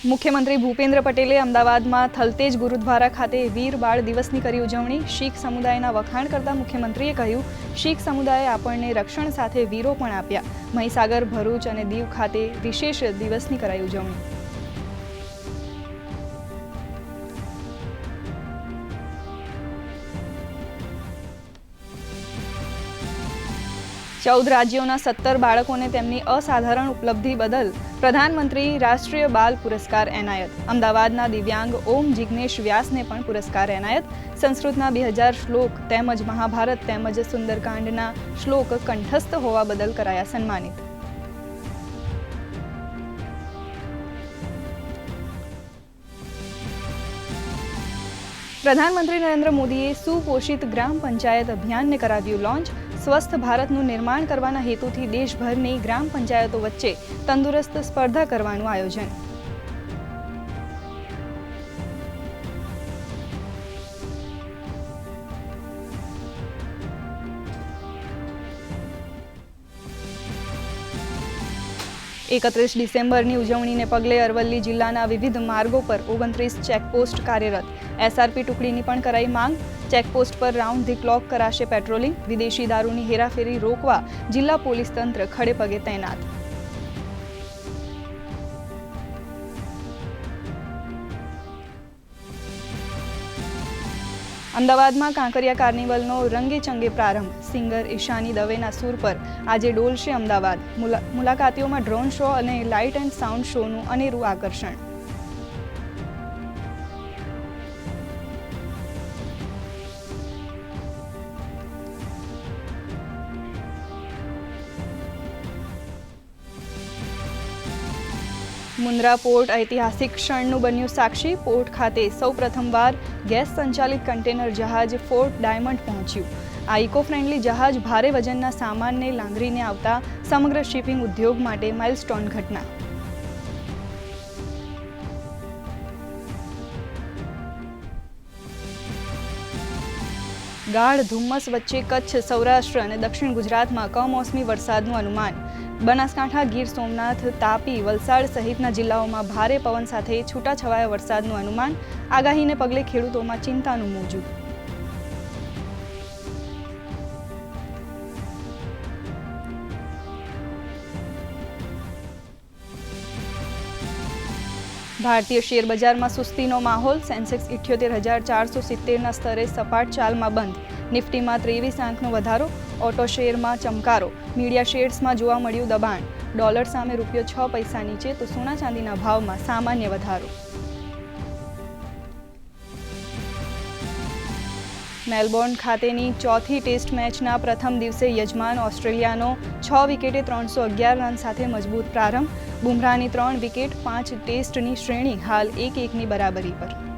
મુખ્યમંત્રી ભૂપેન્દ્ર પટેલે અમદાવાદમાં થલતેજ ગુરુદ્વારા ખાતે વીર બાળ દિવસની કરી ઉજવણી। શીખ સમુદાયના વખાણ કરતા મુખ્યમંત્રીએ કહ્યું, શીખ સમુદાયે આપણને રક્ષણ સાથે વીરો પણ આપ્યા। મહીસાગર, ભરૂચ અને દીવ ખાતે વિશેષ દિવસની કરાઈ ઉજવણી। चौदह राज्यों 17 बाळकोने तेमनी असाधारण उपलब्धि बदल प्रधानमंत्री राष्ट्रीय बाल पुरस्कार एनायत। अमदावादना दिव्यांग ओम जिग्नेश व्यास ने पण पुरस्कार एनायत। संस्कृतना 2000 श्लोक तेमज महाभारत तेमज सुंदरकांडना श्लोक कंठस्थ होवा बदल कराया सन्मानित। प्रधानमंत्री नरेंद्र मोदीए सुपोषित ग्राम पंचायत अभियान ने कराव्યું लॉन्च। स्वस्थ भारतનું નિર્માણ કરવાના હેતુથી દેશભરની ગ્રામ પંચાયતો વચ્ચે તંદુરસ્ત સ્પર્ધા કરવાનું આયોજન। એકત્રીસ ડિસેમ્બરની ઉજવણીને પગલે અરવલ્લી જિલ્લાના વિવિધ માર્ગો પર 29 ચેકપોસ્ટ કાર્યરત। એસઆરપી ટુકડીની પણ કરાઈ માંગ। ચેકપોસ્ટ પર રાઉન્ડ ધી ક્લોક કરાશે પેટ્રોલિંગ। વિદેશી દારૂની હેરાફેરી રોકવા જિલ્લા પોલીસ તંત્ર ખડે પગે તૈનાત। અમદાવાદમાં કાંકરિયા કાર્નિવલનો રંગેચંગે પ્રારંભ। સિંગર ઈશાની દવેના સૂર પર આજે ડોલશે અમદાવાદ। મુલાકાતીઓમાં ડ્રોન શો અને લાઇટ એન્ડ સાઉન્ડ શોનું અનેરું આકર્ષણ। મુન્દ્રા પોર્ટ ઐતિહાસિક ક્ષણનું બન્યું સાક્ષી। પોર્ટ ખાતે સૌ પ્રથમવાર ગેસ સંચાલિત કન્ટેનર જહાજ ફોર્ટ ડાયમંડ પહોંચ્યું। આ ઇકો ફ્રેન્ડલી જહાજ ભારે વજનના સામાનને લાંગરીને આવતા સમગ્ર શિપિંગ ઉદ્યોગ માટે માઇલસ્ટોન ઘટના। ગાઢ ધુમ્મસ વચ્ચે કચ્છ, સૌરાષ્ટ્ર અને દક્ષિણ ગુજરાતમાં કમોસમી વરસાદનું અનુમાન। બનાસકાંઠા, ગીર સોમનાથ, તાપી, વલસાડ સહિતના જિલ્લાઓમાં ભારે પવન સાથે છૂટાછવાયા વરસાદનું અનુમાન। આગાહીને પગલે ખેડૂતોમાં ચિંતાનું મોજું। ભારતીય શેર બજારમાં સુસ્તીનો માહોલ। સેન્સેક્સ 78,470ના સ્તરે સપાટ ચાલમાં બંધ। નિફ્ટીમાં 23 આંકનો વધારો। ઓટો શેરમાં ચમકારો। મીડિયા શેર્સમાં જોવા મળ્યું દબાણ। ડોલર સામે રૂપિયો 6 પૈસા નીચે તો સોના ચાંદીના ભાવમાં સામાન્ય વધારો। મેલબોર્ન ખાતેની ચોથી ટેસ્ટ મેચના પ્રથમ દિવસે યજમાન ઓસ્ટ્રેલિયાનો 6 વિકેટે 311 રન સાથે મજબૂત પ્રારંભ। બુમરાહની 3 વિકેટ, 5 ટેસ્ટની શ્રેણી હાલ 1-1ની બરાબરી પર।